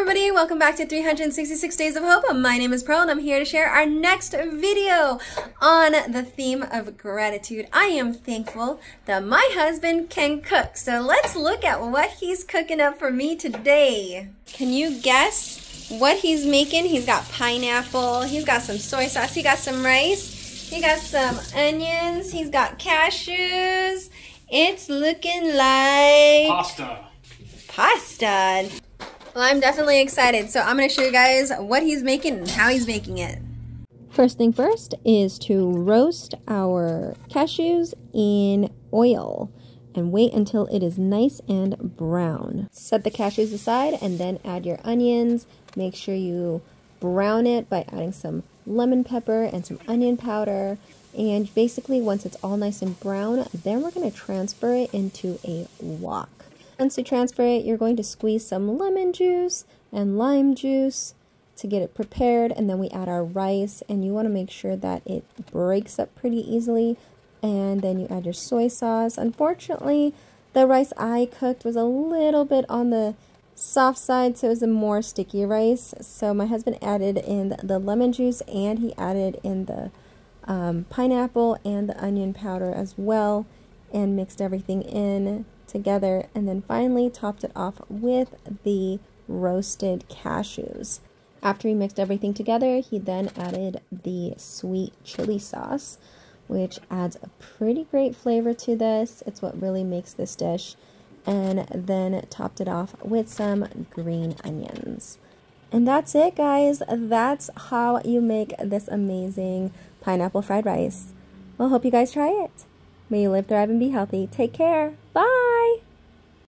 everybody, welcome back to 366 Days of Hope. My name is Pearl and I'm here to share our next video on the theme of gratitude. I am thankful that my husband can cook. So let's look at what he's cooking up for me today. Can you guess what he's making? He's got pineapple, he's got some soy sauce, he got some rice, he got some onions, he's got cashews. It's looking like pasta. Well, I'm definitely excited, so I'm going to show you guys what he's making and how he's making it. First thing first is to roast our cashews in oil and wait until it is nice and brown. Set the cashews aside and then add your onions. Make sure you brown it by adding some lemon pepper and some onion powder. And basically, once it's all nice and brown, then we're going to transfer it into a wok. Once you transfer it, you're going to squeeze some lemon juice and lime juice to get it prepared, and then we add our rice, and you want to make sure that it breaks up pretty easily, and then you add your soy sauce. Unfortunately, the rice I cooked was a little bit on the soft side, so it was a more sticky rice, so my husband added in the lemon juice, and he added in the pineapple and the onion powder as well, and mixed everything in together, and then finally topped it off with the roasted cashews. After he mixed everything together, he then added the sweet chili sauce, which adds a pretty great flavor to this. It's what really makes this dish, and then topped it off with some green onions. And that's it, guys. That's how you make this amazing pineapple fried rice. Well, hope you guys try it. May you live, thrive, and be healthy. Take care. Bye!